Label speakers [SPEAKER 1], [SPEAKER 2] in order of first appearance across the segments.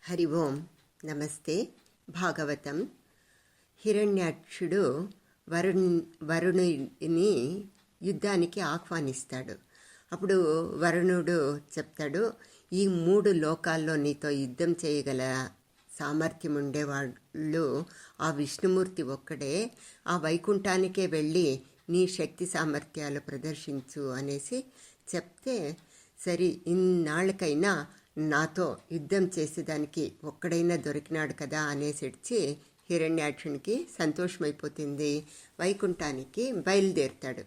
[SPEAKER 1] హరి ఓం నమస్తే. భాగవతం. హిరణ్యాక్షుడు వరుణుని యుద్ధానికి ఆహ్వానిస్తాడు. అప్పుడు వరుణుడు చెప్తాడు, ఈ 3 లోకాల్లో నీతో యుద్ధం చేయగల సామర్థ్యం ఉండేవాళ్ళు ఆ విష్ణుమూర్తి ఒక్కడే. ఆ వైకుంఠానికే వెళ్ళి నీ శక్తి సామర్థ్యాలు ప్రదర్శించు అనేసి చెప్తే, సరే ఇన్నాళ్ళకైనా నాతో యుద్ధం చేసేదానికి ఒక్కడైనా దొరికినాడు కదా అనేసి హిరణ్యాక్షునికి సంతోషమైపోతుంది. వైకుంఠానికి బయలుదేరుతాడు.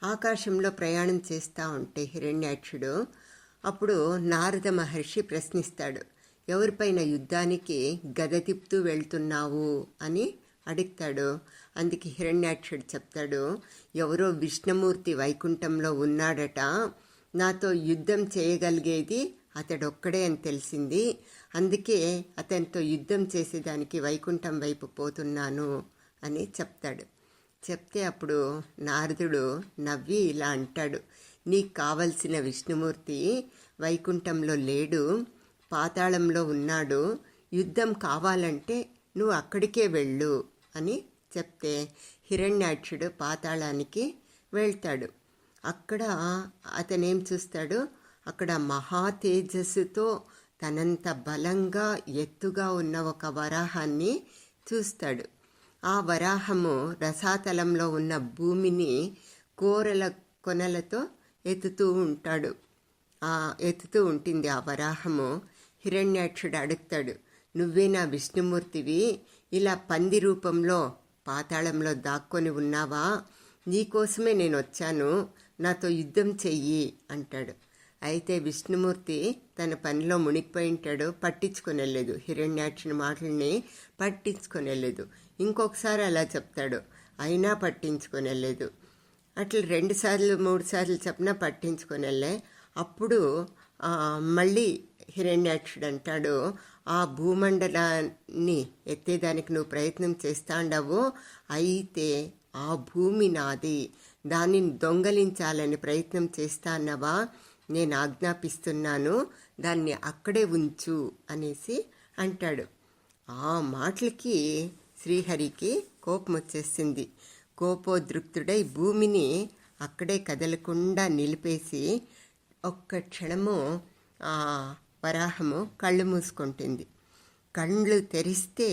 [SPEAKER 1] ఆకాశంలో ప్రయాణం చేస్తూ ఉంటే హిరణ్యాక్షుడు అప్పుడు నారద మహర్షి ప్రశ్నిస్తాడు, ఎవరిపైన యుద్ధానికి గద తిప్పుతూ వెళ్తున్నావు అని అడుగుతాడు. అందుకే హిరణ్యాక్షుడు చెప్తాడు, ఎవరో విష్ణుమూర్తి వైకుంఠంలో ఉన్నాడట, నాతో యుద్ధం చేయగలిగేది అతడొక్కడే అని తెలిసింది, అందుకే అతనితో యుద్ధం చేసేదానికి వైకుంఠం వైపు పోతున్నాను అని చెప్తాడు. చెప్తే అప్పుడు నారదుడు నవ్వి ఇలా అంటాడు, నీకు కావలసిన విష్ణుమూర్తి వైకుంఠంలో లేడు, పాతాళంలో ఉన్నాడు, యుద్ధం కావాలంటే నువ్వు అక్కడికే వెళ్ళు అని చెప్తే హిరణ్యాక్షుడు పాతాళానికి వెళ్తాడు. అక్కడ అతనేం చూస్తాడు, అక్కడ మహా తేజస్సుతో తనంత బలంగా ఎత్తుగా ఉన్న ఒక వరాహాన్ని చూస్తాడు. ఆ వరాహము రసాతలంలో ఉన్న భూమిని కొనలతో ఎత్తుతూ ఉంటుంది ఆ వరాహము. హిరణ్యాక్షుడు అడుగుతాడు, నువ్వే నా విష్ణుమూర్తివి, ఇలా పంది రూపంలో పాతాళంలో దాక్కొని ఉన్నావా? నీకోసమే నేను వచ్చాను, నాతో యుద్ధం చెయ్యి అంటాడు. అయితే విష్ణుమూర్తి తన పనిలో మునిగిపోయి ఉంటాడు, పట్టించుకొని వెళ్ళలేదు. హిరణ్యాక్షుని మాటల్ని పట్టించుకొని వెళ్ళలేదు. ఇంకొకసారి అలా చెప్తాడు, అయినా పట్టించుకొని వెళ్ళలేదు. అట్లా 2 సార్లు 3 సార్లు చెప్పినా పట్టించుకొని వెళ్ళే. అప్పుడు మళ్ళీ హిరణ్యాక్షుడు అంటాడు, ఆ భూమండలాన్ని ఎత్తేదానికి నువ్వు ప్రయత్నం చేస్తాండవు, అయితే ఆ భూమి నాది, దానిని దొంగలించాలని ప్రయత్నం చేస్తానవా, నేను ఆజ్ఞాపిస్తున్నాను, దాన్ని అక్కడే ఉంచు అనేసి అంటాడు. ఆ మాటలకి శ్రీహరికి కోపం వచ్చేసింది. కోపోద్రిక్తుడై భూమిని అక్కడే కదలకుండా నిలిపేసి ఒక్క క్షణము ఆ వరాహము కళ్ళు మూసుకుంటుంది. కళ్ళు తెరిస్తే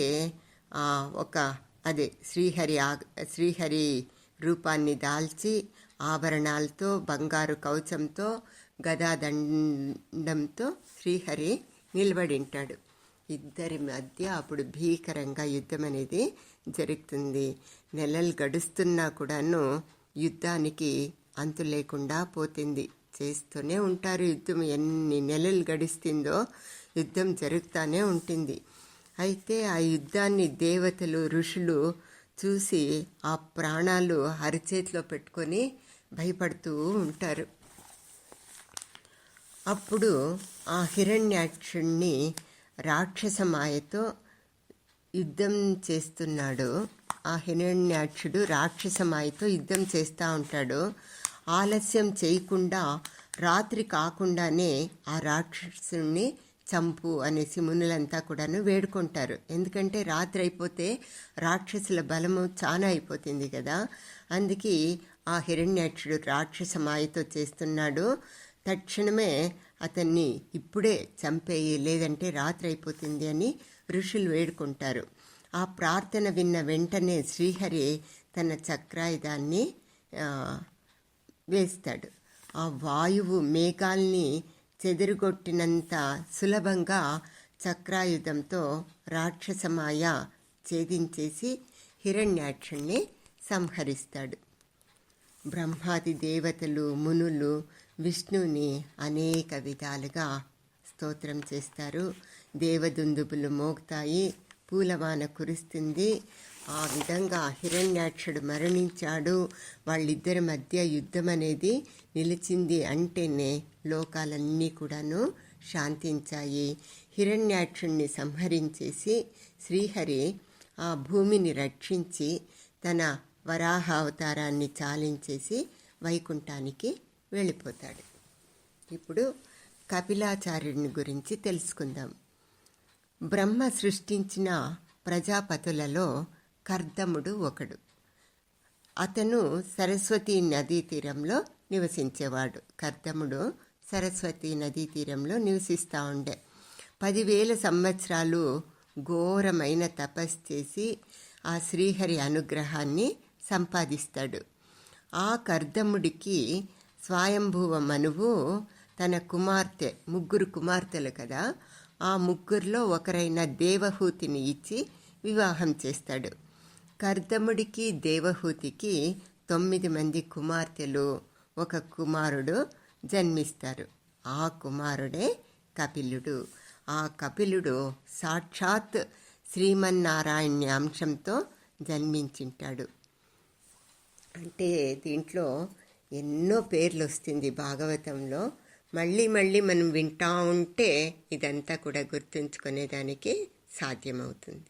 [SPEAKER 1] శ్రీహరి రూపాన్ని దాల్చి ఆభరణాలతో బంగారు కవచంతో గదాదండంతో శ్రీహరి నిలబడింటాడు. ఇద్దరి మధ్య అప్పుడు భీకరంగా యుద్ధం అనేది జరుగుతుంది. నెలలు గడుస్తున్నా కూడాను యుద్ధానికి అంతు లేకుండా పోతుంది. చేస్తూనే ఉంటారు యుద్ధం. ఎన్ని నెలలు గడుస్తుందో యుద్ధం జరుగుతూనే ఉంటుంది. అయితే ఆ యుద్ధాన్ని దేవతలు ఋషులు చూసి ఆ ప్రాణాలు అరిచేతిలో పెట్టుకొని భయపడుతూ ఉంటారు. అప్పుడు ఆ హిరణ్యాక్షుణ్ణి రాక్షస మాయతో యుద్ధం చేస్తున్నాడు. ఆ హిరణ్యాక్షుడు రాక్షస మాయతో యుద్ధం చేస్తూ ఉంటాడు. ఆలస్యం చేయకుండా రాత్రి కాకుండానే ఆ రాక్షసుని చంపు అనేసి మునులంతా కూడాను వేడుకుంటారు. ఎందుకంటే రాత్రి అయిపోతే రాక్షసుల బలము చాలా అయిపోతుంది కదా. అందుకే ఆ హిరణ్యాక్షుడు రాక్షస మాయతో చేస్తున్నాడు. తక్షణమే అతన్ని ఇప్పుడే చంపేయి, లేదంటే రాత్రి అయిపోతుంది అని ఋషులు వేడుకుంటారు. ఆ ప్రార్థన విన్న వెంటనే శ్రీహరి తన చక్రాయుధాన్ని వేస్తాడు. ఆ వాయువు మేఘాల్ని చెదిరిగొట్టినంత సులభంగా చక్రాయుధంతో రాక్షసమాయ ఛేదించేసి హిరణ్యాక్షుణ్ణి సంహరిస్తాడు. బ్రహ్మాది దేవతలు మునులు విష్ణువుని అనేక విధాలుగా స్తోత్రం చేస్తారు. దేవదుందుబులు మోగుతాయి, పూలవాన కురుస్తుంది. ఆ విధంగా హిరణ్యాక్షుడు మరణించాడు. వాళ్ళిద్దరి మధ్య యుద్ధం అనేది నిలిచింది అంటేనే లోకాలన్నీ కూడాను శాంతించాయి. హిరణ్యాక్షుణ్ణి సంహరించేసి శ్రీహరి ఆ భూమిని రక్షించి తన వరాహ అవతారాన్ని చాలించేసి వైకుంఠానికి వెళ్ళిపోతాడు. ఇప్పుడు కపిలాచార్యుని గురించి తెలుసుకుందాం. బ్రహ్మ సృష్టించిన ప్రజాపతులలో కర్దముడు ఒకడు. అతను సరస్వతీ నదీ తీరంలో నివసించేవాడు. కర్దముడు సరస్వతీ నదీ తీరంలో నివసిస్తూ ఉండే. 10,000 సంవత్సరాలు ఘోరమైన తపస్సు చేసి ఆ శ్రీహరి అనుగ్రహాన్ని సంపాదిస్తాడు. ఆ కర్దముడికి స్వయంభువ మనువు తన కుమార్తె, 3 కుమార్తెలు కదా, ఆ 3లో ఒకరైన దేవహూతిని ఇచ్చి వివాహం చేస్తాడు. కర్దముడికి దేవహూతికి 9 మంది కుమార్తెలు, 1 కుమారుడు జన్మిస్తారు. ఆ కుమారుడే కపిలుడు. ఆ కపిలుడు సాక్షాత్ శ్రీమన్నారాయణ అంశంతో జన్మించింటాడు. అంటే దీంట్లో ఎన్నో పేర్లు వస్తుంది భాగవతంలో. మళ్ళీ మళ్ళీ మనం వింటూ ఉంటే ఇదంతా కూడా గుర్తుంచుకునేదానికి సాధ్యమవుతుంది.